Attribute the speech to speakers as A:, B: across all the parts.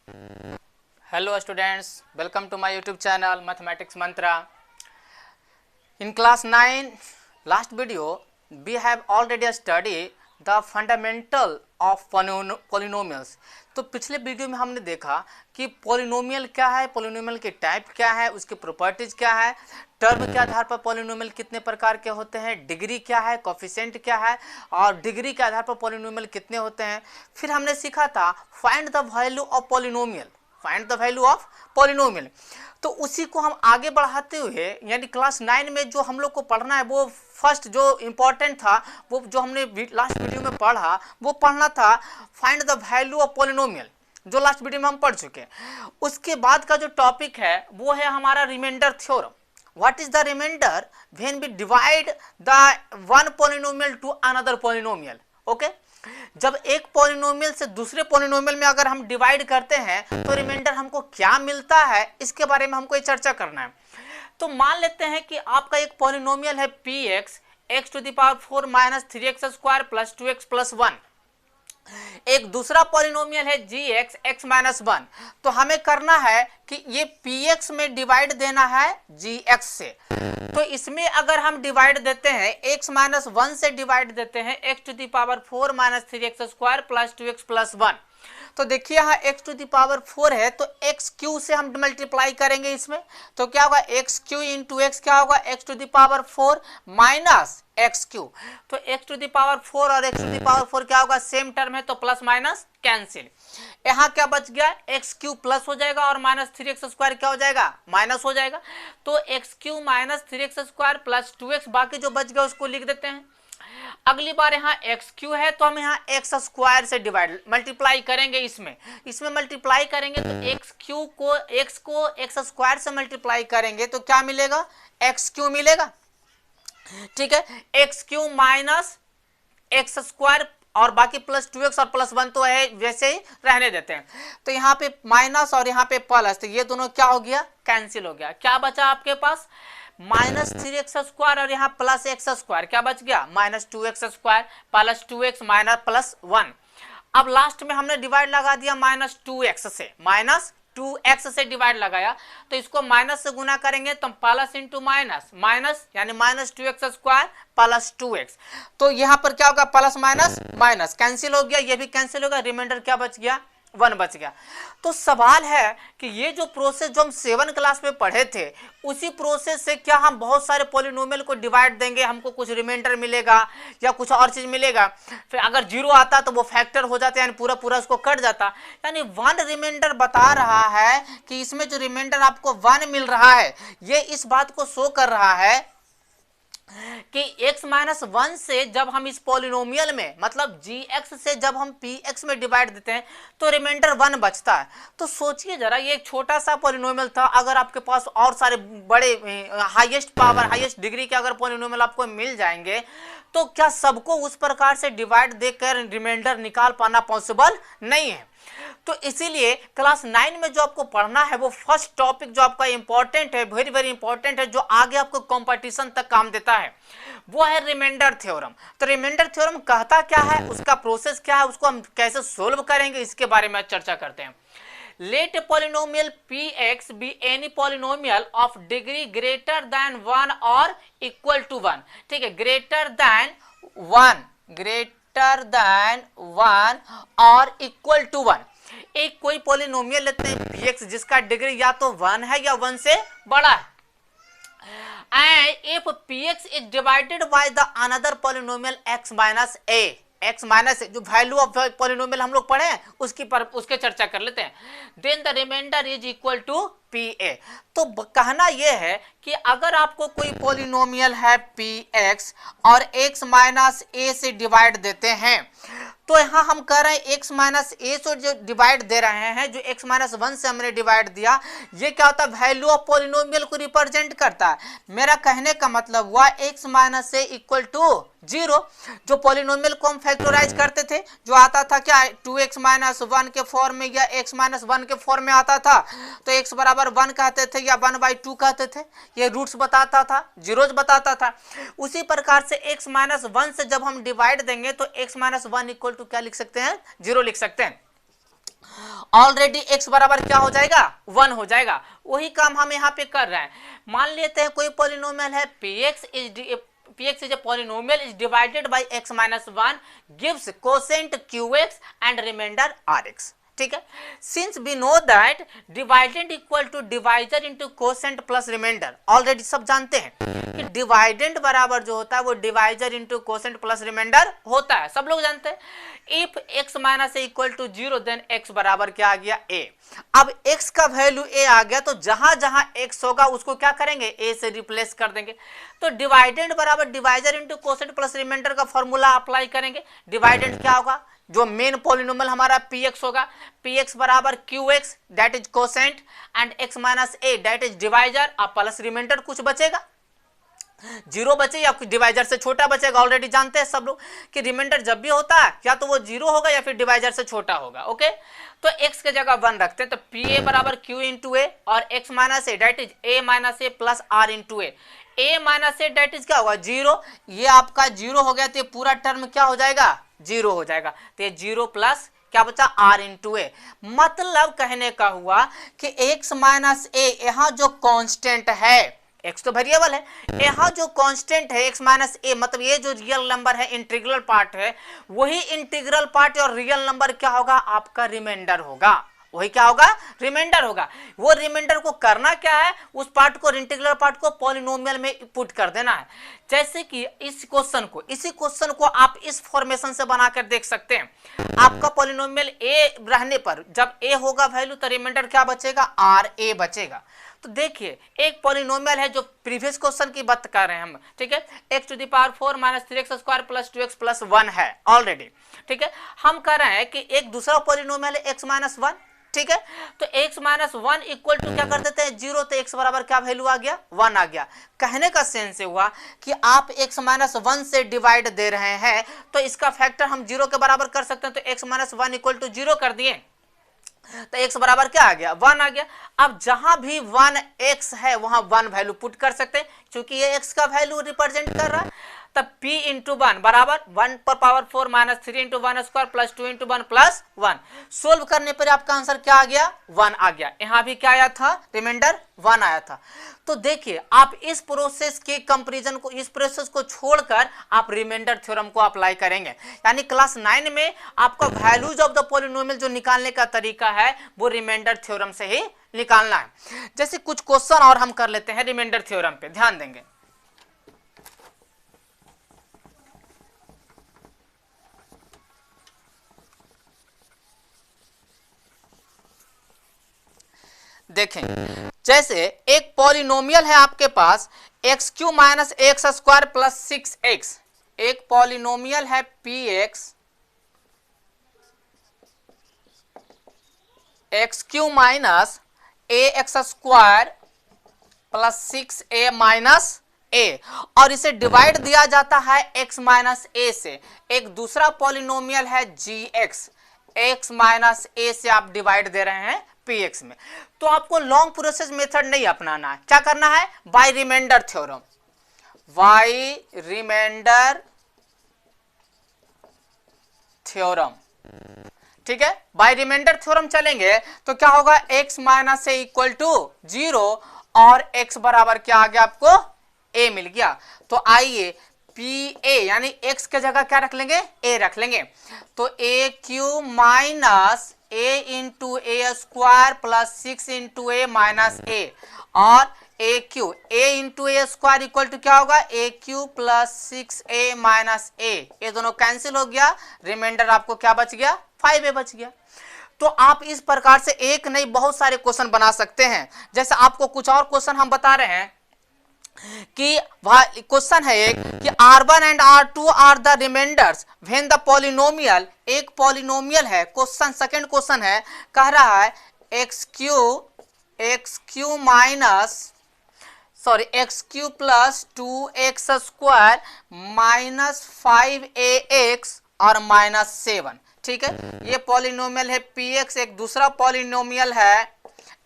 A: Hello students, welcome to my YouTube channel Mathematics Mantra. In class 9 last video we have already studied the fundamental of polynomials. तो पिछले video में हमने देखा कि polynomial क्या है, पॉलिनोमियल के टाइप क्या है, उसके प्रॉपर्टीज क्या है, टर्म के आधार पर पॉलिनोमियल कितने प्रकार के होते हैं, डिग्री क्या है, कोफिशिएंट क्या है और डिग्री के आधार पर पॉलिनोमियल कितने होते हैं। फिर हमने सीखा था find the value of polynomial, find the value of polynomial. तो उसी को हम आगे बढ़ाते हुए यानी क्लास 9 में जो हम लोग को पढ़ना है वो फर्स्ट जो इम्पोर्टेंट था वो जो हमने लास्ट वीडियो में पढ़ा वो पढ़ना था find the value of polynomial, जो लास्ट वीडियो में हम पढ़ चुके हैं। उसके बाद का जो टॉपिक है वो है हमारा remainder theorem. What is the remainder when we divide the one polynomial to another polynomial. Okay, जब एक पॉलिनोमियल से दूसरे पॉलिनोमियल में अगर हम डिवाइड करते हैं तो रिमाइंडर हमको क्या मिलता है, इसके बारे में हमको ये चर्चा करना है। तो मान लेते हैं कि आपका एक पॉलिनोमियल है px x to the power 4 minus 3x square plus 2x plus 1। एक दूसरा पॉलिनोमियल है gx x माइनस 1। तो हमें करना है कि ये px में डिवाइड देना है gx से। तो इसमें अगर हम डिवाइड देते हैं x माइनस 1 से डिवाइड देते हैं x to the power 4 minus 3x square plus 2x plus 1। तो देखिए यहाँ x टू द पावर 4 है तो x क्यू से हम मल्टीप्लाई करेंगे इसमें। तो क्या होगा x क्यू इंटू एक्स क्या होगा x to the power 4 minus x cube. तो x टू द पावर 4 और x टू द पावर 4 क्या होगा, सेम टर्म है तो प्लस माइनस कैंसिल। यहाँ क्या बच गया, एक्स क्यू प्लस हो जाएगा और माइनस 3x स्क्वायर क्या हो जाएगा, माइनस हो जाएगा। तो x Q minus 3x square plus 2x, बाकी जो बच गया उसको लिख देते हैं। अगली बार यहाँ एक्स क्यू है तो हम यहाँ एक्स स्क्वायर से डिवाइड मल्टीप्लाई करेंगे, इसमें मल्टीप्लाई करेंगे तो एक्स क्यू को एक्स स्क्वायर से मल्टीप्लाई करेंगे तो क्या मिलेगा, एक्स क्यू मिलेगा। ठीक है, x Q minus x square और बाकी प्लस 2x और प्लस 1 तो है वैसे ही रहने देते हैं। तो यहाँ पे माइनस और यहाँ पे प्लस, तो ये दोनों क्या हो गया, कैंसिल हो गया। क्या बचा आपके पास, माइनस 3x स्क्वायर और यहाँ प्लस एक्स स्क्वायर, क्या बच गया, minus 2x square plus 2x minus plus 1। अब लास्ट में हमने डिवाइड लगा दिया माइनस 2x से, माइनस 2x से डिवाइड लगाया तो इसको माइनस से गुना करेंगे तो प्लस इंटू माइनस, माइनस यानी minus 2x square plus 2x। तो यहाँ पर क्या होगा, प्लस माइनस माइनस कैंसिल हो गया, ये भी कैंसिल होगा, रिमाइंडर क्या बच गया, 1 बच गया। तो सवाल है कि ये जो प्रोसेस जो हम 7 क्लास में पढ़े थे उसी प्रोसेस से क्या हम बहुत सारे पॉलिनोमियल को डिवाइड देंगे, हमको कुछ रिमाइंडर मिलेगा या कुछ और चीज मिलेगा। फिर अगर 0 आता तो वो फैक्टर हो जाता यानी पूरा पूरा उसको कट जाता। यानी 1 रिमाइंडर बता रहा है कि इसमें जो रिमाइंडर आपको 1 मिल रहा है ये इस बात को शो कर रहा है कि x माइनस 1 से जब हम इस पॉलिनोमियल में मतलब gx से जब हम px में डिवाइड देते हैं तो रिमाइंडर 1 बचता है। तो सोचिए जरा, ये एक छोटा सा पॉलिनोमियल था, अगर आपके पास और सारे बड़े हाईएस्ट पावर हाईएस्ट डिग्री के अगर पॉलिनोमियल आपको मिल जाएंगे तो क्या सबको उस प्रकार से डिवाइड देकर रिमाइंडर निकाल पाना पॉसिबल नहीं है। तो इसीलिए क्लास 9 में जो आपको पढ़ना है वो फर्स्ट टॉपिक जो आपका इंपॉर्टेंट है, वेरी वेरी इंपॉर्टेंट है, जो आगे आपको कंपटीशन तक काम देता है, वो है रिमाइंडर थ्योरम। तो रिमाइंडर थ्योरम कहता क्या है, उसका प्रोसेस क्या है, उसको हम कैसे सोल्व करेंगे, इसके बारे में चर्चा करते हैं। Let a polynomial px be any polynomial of degree greater than 1 और इक्वल टू 1। ठीक है, ग्रेटर देन 1 और इक्वल टू 1। एक कोई पॉलिनोमियल लेते हैं px जिसका डिग्री या तो 1 है या 1 से बड़ा है, and if px is divided by the another polynomial x minus a, x minus जो वैल्यू ऑफ पॉलिनोमियल हम लोग पढ़े हैं उसके चर्चा कर लेते हैं। Then the remainder is equal to pa। तो कहना यह है कि अगर आपको कोई पॉलिनोमियल है px और x माइनस a से डिवाइड देते हैं तो यहाँ हम कह रहे हैं x माइनस ए से जो डिवाइड दे रहे हैं, जो x माइनस 1 से हमने डिवाइड दिया, ये क्या होता है, वैल्यू ऑफ पॉलिनोमियल को रिप्रेजेंट करता है। मेरा कहने का मतलब हुआ x minus a equal to 0। जो पॉलिनोमियल को हम फैक्टराइज करते थे जो आता था क्या 2x माइनस 1 के फॉर्म में या x माइनस 1 के फॉर्म में आता था, तो x बराबर 1 कहते थे या 1/2 कहते थे, ये रूट्स बताता था, जीरोज बताता था। उसी प्रकार से x माइनस 1 से जब हम डिवाइड देंगे तो x माइनस 1 इक्वल टू क्या लिख सकते हैं, 0 लिख सकते हैं। ऑलरेडी x बराबर क्या हो जाएगा 1 हो जाएगा। वही काम हम यहाँ पे कर रहे हैं। मान लेते हैं कोई पॉलिनोमियल है px is a polynomial is divided by x minus 1 gives quotient qx and remainder rx। ठीक है, since we know that dividend equal to divisor into quotient plus remainder, already सब जानते हैं कि डिवाइडेंड बराबर जो होता है वो divisor into quotient plus remainder होता है, सब लोग जानते हैं। If x minus a equal to 0 then x बराबर क्या आ गया a। अब x का वैल्यू a आ गया तो जहां जहां x होगा उसको क्या करेंगे a से रिप्लेस कर देंगे। तो डिवाइडेंड बराबर divisor into quotient plus remainder का फॉर्मूला अप्लाई करेंगे। डिवाइडेंड क्या होगा, जो मेन पॉलिनोमियल हमारा px होगा, px बराबर qx that is quotient and x minus a that is divisor, अब प्लस रिमाइंडर कुछ बचेगा, 0 बचे या डिवाइजर से छोटा बचेगा। ऑलरेडी जानते हैं सब लोग कि रिमाइंडर जब भी होता है या तो वो 0 होगा या फिर डिवाइजर से छोटा होगा। ओके, तो x के जगह 1 रखते हैं, तो pa बराबर q इंटू ए और x minus A that is a minus A plus r into a minus A that is क्या होगा 0। ये आपका 0 हो गया तो ये पूरा टर्म क्या हो जाएगा 0 हो जाएगा, तो ये 0 प्लस क्या बचा r इंटू ए। मतलब कहने का हुआ कि x माइनस ए यहाँ जो कांस्टेंट है, x तो वेरिएबल है, यहाँ जो कांस्टेंट है x माइनस ए मतलब ये जो रियल नंबर है इंटीग्रल पार्ट है, वही इंटीग्रल पार्ट और रियल नंबर क्या होगा आपका रिमाइंडर होगा। वही क्या होगा रिमाइंडर होगा। वो रिमाइंडर को करना क्या है, उस पार्ट को इंटीग्रल पार्ट को पॉलिनोमियल में पुट कर देना है। जैसे कि इसी क्वेश्चन को आप इस फॉर्मेशन से बनाकर देख सकते हैं। आपका पॉलिनोमियल ए रहने पर जब ए होगा वैल्यू तो रिमाइंडर क्या बचेगा आर ए बचेगा। तो देखिए एक पॉलिनोमियल है जो प्रीवियस क्वेश्चन की बात कर रहे हैं हम, ठीक है, x to the power 4 minus 3x square plus 2x plus 1 है ऑलरेडी। ठीक है, हम कह रहे हैं कि एक दूसरा पॉलिनोमियल है x माइनस 1। ठीक है, तो x माइनस 1 इक्वल टू क्या कर देते हैं 0, तो x बराबर क्या वैल्यू आ गया 1 आ गया। कहने का सेंस हुआ कि आप x माइनस 1 से डिवाइड दे रहे हैं तो इसका फैक्टर हम 0 के बराबर कर सकते हैं, तो x माइनस 1 इक्वल टू 0 कर दिए तो x बराबर क्या आ गया 1 आ गया। अब जहां भी 1x है वहां 1 वैल्यू पुट कर सकते हैं क्योंकि ये x का वैल्यू रिप्रेजेंट कर रहा है। तब p इंटू 1 बराबर 1 पर power 4 minus 3 into 1 square plus 2 into 1 plus 1। Solve करने पर आपका आंसर क्या आ गया 1 आ गया। यहाँ भी क्या आया था रिमाइंडर 1 आया था। तो देखिए आप इस प्रोसेस के कंपैरिजन को, इस प्रोसेस को छोड़कर आप रिमाइंडर थ्योरम को अप्लाई करेंगे। यानी क्लास 9 में आपका वैल्यूज ऑफ द पॉलिनोमियल जो निकालने का तरीका है वो रिमाइंडर थ्योरम से ही निकालना है। जैसे कुछ क्वेश्चन और हम कर लेते हैं रिमाइंडर थ्योरम पे, ध्यान देंगे। देखें जैसे एक पॉलिनोमियल है आपके पास x Q minus x square plus 6x। एक पॉलिनोमियल है px x Q minus a x square plus 6a minus a और इसे डिवाइड दिया जाता है x माइनस a से। एक दूसरा पॉलिनोमियल है gx, x माइनस a से आप डिवाइड दे रहे हैं px में। तो आपको लॉन्ग प्रोसेस मेथड नहीं अपनाना है, क्या करना है by remainder theorem. By remainder theorem, ठीक है, बाय रिमाइंडर थ्योरम चलेंगे तो क्या होगा x minus a equal to 0 और x बराबर क्या आ गया आपको a मिल गया। तो आइए pa यानी x के जगह क्या रख लेंगे a रख लेंगे। तो a q minus a into a square plus 6 into a minus a और a q a into a square equal to क्या होगा a q plus 6a minus a। ये दोनों कैंसिल हो गया, रिमाइंडर आपको क्या बच गया 5a बच गया। तो आप इस प्रकार से एक नहीं बहुत सारे क्वेश्चन बना सकते हैं। जैसे आपको कुछ और क्वेश्चन हम बता रहे हैं कि क्वेश्चन है एक कि R1 and R2 are the remainders when the polynomial, एक पॉलिनोमियल है, क्वेश्चन सेकंड क्वेश्चन है, कह रहा है x Q minus x cube plus 2x square minus 5ax और माइनस 7। ठीक है, ये पॉलिनोमियल है px। एक दूसरा पॉलिनोमियल है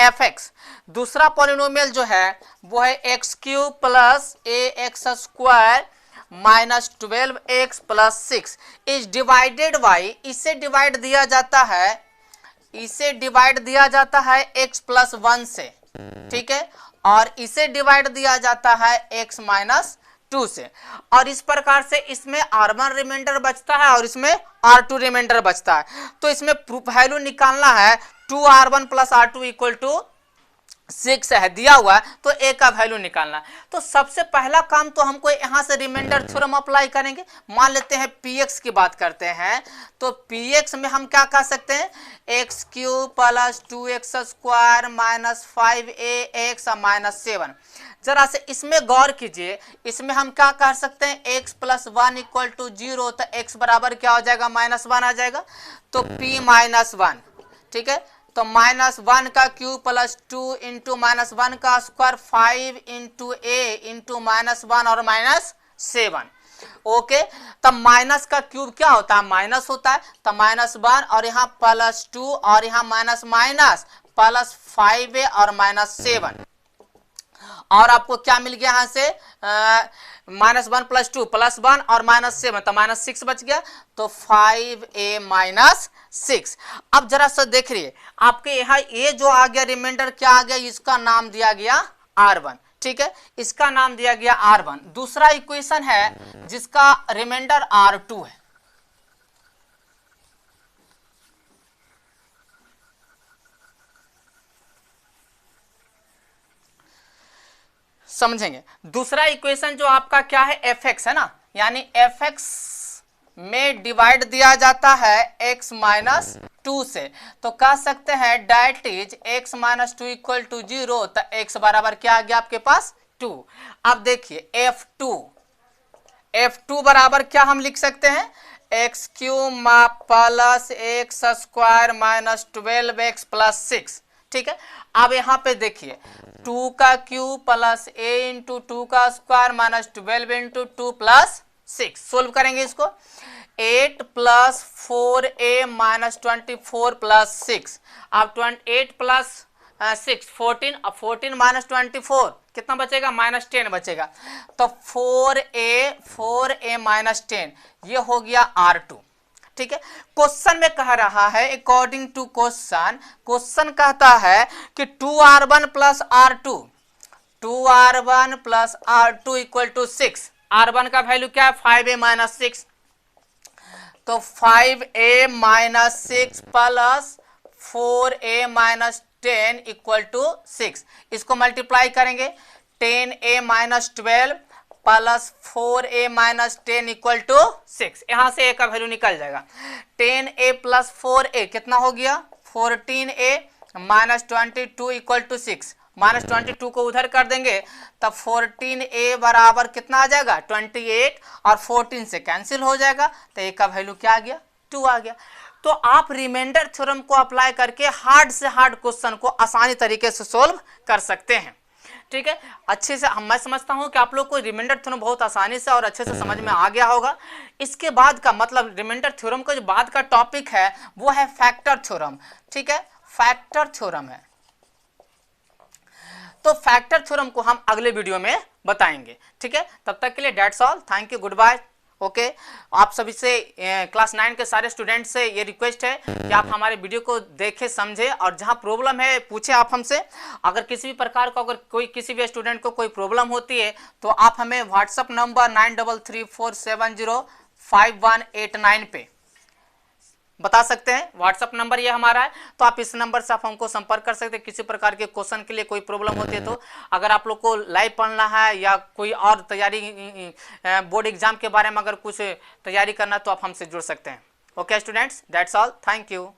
A: fx। दूसरा पॉलिनोमियल जो है वो है x cube plus A x square minus 12x plus 6 is divided by, इससे डिवाइड दिया जाता है इसे डिवाइड दिया जाता है x प्लस 1 से, ठीक है, और इसे डिवाइड दिया जाता है x माइनस 2 से, और इस प्रकार से इसमें R1 रिमाइंडर बचता है और इसमें R2 रिमाइंडर बचता है। तो इसमें वैल्यू निकालना है 2R1 plus R2 equal to 6 है, दिया हुआ है, तो a का वैल्यू निकालना है। तो सबसे पहला काम तो हमको यहां से रिमाइंडर थ्योरम अप्लाई करेंगे। मान लेते हैं px की बात करते हैं, तो px में हम क्या कह सकते हैं, x cube plus 2x square minus 5ax minus 7। जरा से इसमें गौर कीजिए, इसमें हम क्या कर सकते हैं, x प्लस 1 इक्वल टू 0, तो x बराबर क्या हो जाएगा, -1 आ जाएगा, तो p माइनस 1, ठीक है, तो -1 का क्यूब प्लस 2 इंटू -1 का स्क्वायर 5 इंटू a इंटू -1 और -7। ओके, तब माइनस का क्यूब क्या होता है, माइनस होता है, तो -1 और यहाँ +2 और यहाँ माइनस माइनस प्लस 5a और -7, और आपको क्या मिल गया यहाँ से, -1 + 2 +1 और -7, तो -6 बच गया, तो 5a माइनस 6। अब जरा सा देख रही है, आपके यहाँ ये जो आ गया रिमाइंडर क्या आ गया, इसका नाम दिया गया R1, ठीक है, इसका नाम दिया गया R1। दूसरा इक्वेशन है जिसका रिमाइंडर R2 है। समझेंगे, दूसरा इक्वेशन जो आपका क्या है, fx है ना, यानी fx में डिवाइड दिया जाता है x माइनस 2 से, तो कह सकते हैं that is x minus 2 equal to 0, तो x बराबर क्या आ गया आपके पास 2। अब देखिए f2 बराबर क्या हम लिख सकते हैं, x cube plus x square minus 12x plus 6, ठीक है। अब यहाँ पे देखिए 2 का क्यूब प्लस a इंटू 2 का square minus 12 into 2 plus 6, solve करेंगे इसको, 8 प्लस 4a माइनस 24 प्लस 6, अब 8 प्लस 6 14, अब 14 माइनस 24 कितना बचेगा, -10 बचेगा, तो 4a माइनस 10, ये हो गया R2, ठीक है। क्वेश्चन में कह रहा है, अकॉर्डिंग टू क्वेश्चन कहता है कि 2R1 plus R2, 2R1 plus R2 equal to 6, R1 का वैल्यू क्या है, 5a माइनस 6, तो 5a minus 6 plus 4a minus 10 equal to 6, इसको मल्टीप्लाई करेंगे, 10a minus 12 plus 4a minus 10 equal to 6, यहां से a का वैल्यू निकल जाएगा, 10a प्लस 4a कितना हो गया, 14a माइनस 22 इक्वल टू 6, -22 को उधर कर देंगे, तब 14a बराबर कितना आ जाएगा, 28, और 14 से कैंसिल हो जाएगा, तो a का वैल्यू क्या आ गया, 2 आ गया। तो आप रिमाइंडर थ्योरम को अप्लाई करके हार्ड से हार्ड क्वेश्चन को आसानी तरीके से सोल्व कर सकते हैं, ठीक है। अच्छे से मैं समझता हूं कि आप लोग को रिमाइंडर थ्योरम बहुत आसानी से और अच्छे से समझ में आ गया होगा। इसके बाद का मतलब रिमाइंडर थ्योरम का जो बाद का टॉपिक है वो है फैक्टर थ्योरम, ठीक है, फैक्टर थ्योरम है, तो फैक्टर थ्योरम को हम अगले वीडियो में बताएंगे, ठीक है। तब तक के लिए that's all, thank you, goodbye. Okay, आप सभी से क्लास 9 के सारे स्टूडेंट से ये रिक्वेस्ट है कि आप हमारे वीडियो को देखें, समझें, और जहां प्रॉब्लम है पूछें आप हमसे। अगर किसी भी प्रकार का अगर कोई किसी भी स्टूडेंट को कोई प्रॉब्लम होती है तो आप हमें व्हाट्सएप नंबर 9334705189 पे बता सकते हैं, व्हाट्सएप नंबर ये हमारा है, तो आप इस नंबर से आप हमको संपर्क कर सकते हैं किसी प्रकार के क्वेश्चन के लिए, कोई प्रॉब्लम होती है तो। अगर आप लोग को लाइव पढ़ना है या कोई और तैयारी बोर्ड एग्जाम के बारे में अगर कुछ तैयारी करना है तो आप हमसे जुड़ सकते हैं। Okay students, that's all, thank you.